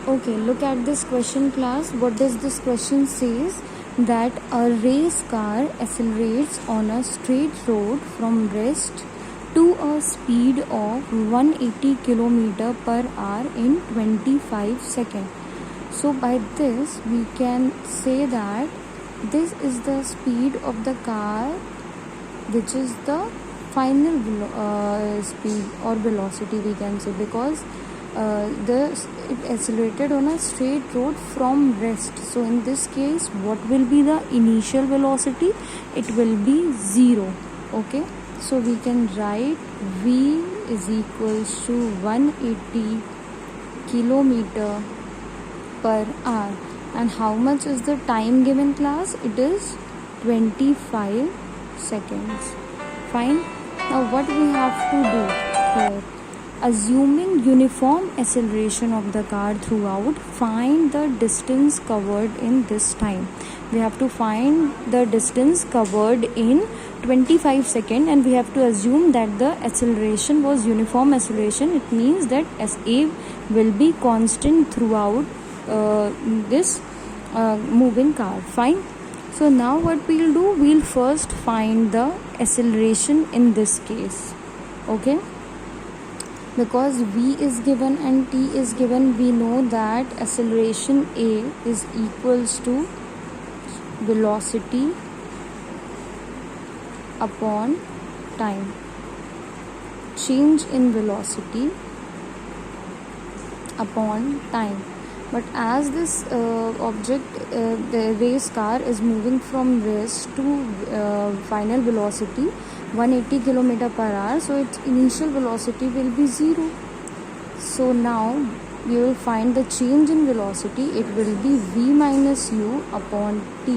Okay, look at this question, class. What does this question says? That a race car accelerates on a straight road from rest to a speed of 180 km per hour in 25 seconds. So by this we can say that this is the speed of the car, which is the final speed or velocity we can say, because it accelerated on a straight road from rest. So in this case, what will be the initial velocity? It will be 0. Okay, so we can write v is equals to 180 kilometer per hour. And how much is the time given, class? It is 25 seconds. Fine. Now what we have to do here? Assuming uniform acceleration of the car throughout, find the distance covered in this time. We have to find the distance covered in 25 seconds, and we have to assume that the acceleration was uniform acceleration. It means that SA will be constant throughout this moving car. Fine. So now what we'll do, we'll first find the acceleration in this case. Okay, because v is given and t is given, we know that acceleration A is equals to velocity upon time, change in velocity upon time. But as this the race car is moving from rest to final velocity 180 km per hour, so its initial velocity will be 0. So now we will find the change in velocity. It will be v minus u upon t.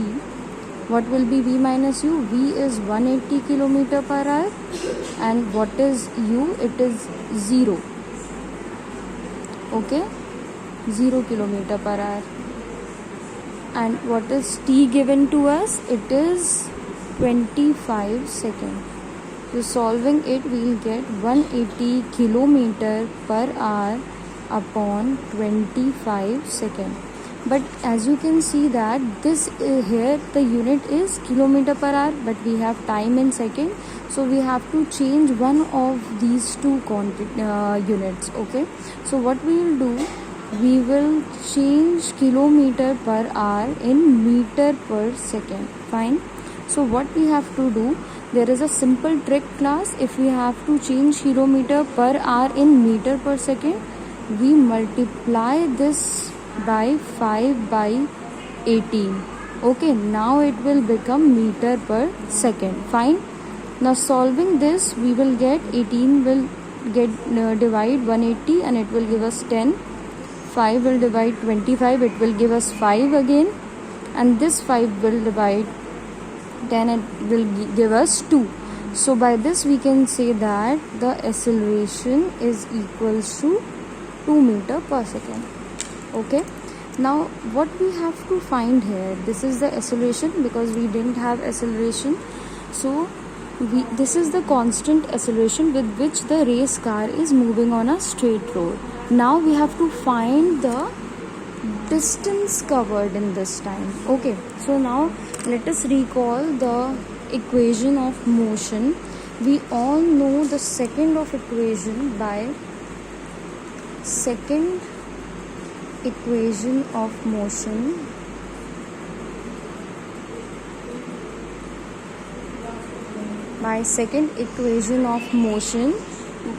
What will be v minus u? V is 180 km per hour, and what is u? It is 0. Okay, 0 km per hour. And what is t given to us? It is 25 seconds. So solving it, we will get 180 km per hour upon 25 seconds. But as you can see that this here the unit is kilometer per hour, but we have time in second, so we have to change one of these two units. Okay, so what we will do, we will change kilometer per hour in meter per second. Fine. So what we have to do, there is a simple trick, class. If we have to change kilometer per hour in meter per second, we multiply this by 5 by 18. Okay, now it will become meter per second. Fine. Now solving this, we will get 18 will get divide 180 and it will give us 10. 5 will divide 25, it will give us 5 again, and this 5 will divide 10, it will give us 2. So by this we can say that the acceleration is equals to 2 meter per second. Okay, now what we have to find here, this is the acceleration because we didn't have acceleration. So this is the constant acceleration with which the race car is moving on a straight road. Now we have to find the distance covered in this time. Okay, so now let us recall the equation of motion. We all know the second of equation by second equation of motion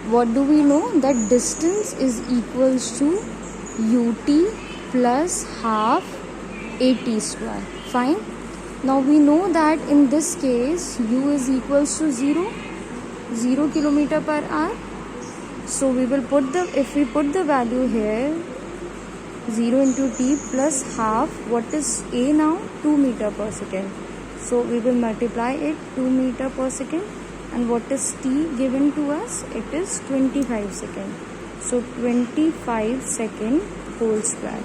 what do we know? That distance is equals to ut plus half at square. Fine. Now we know that in this case u is equals to 0 km per hour. So we will put if we put the value here, 0 into t plus half, what is a now? 2 meter per second. So we will multiply it 2 meter per second, and what is t given to us? It is 25 seconds. So 25 second whole square.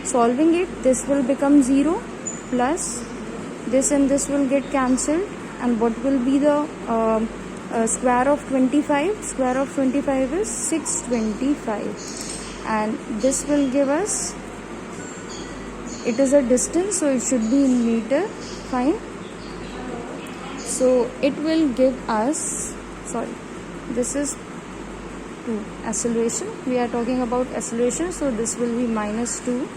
Solving it, this will become 0 plus this and this will get cancelled, and what will be the square of 25? Square of 25 is 625, and this will give us it is a distance, so it should be in meter. Fine. So it will give us, sorry, this is acceleration, we are talking about acceleration, so this will be -2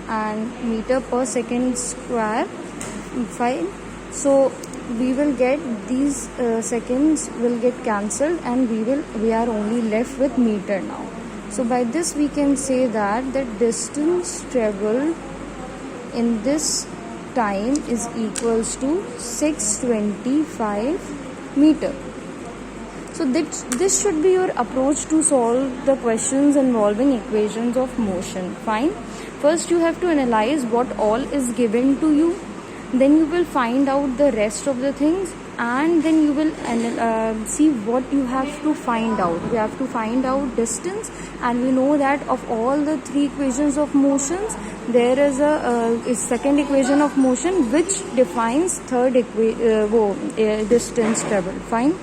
and meter per second square. Fine. So we will get these seconds will get cancelled, and we are only left with meter now. So by this we can say that the distance traveled in this time is equals to 625 meter. So this should be your approach to solve the questions involving equations of motion. Fine. First you have to analyze what all is given to you, then you will find out the rest of the things, and then you will see what you have to find out. You have to find out distance, and we know that of all the 3 equations of motions, there is a second equation of motion which defines third distance traveled. Fine.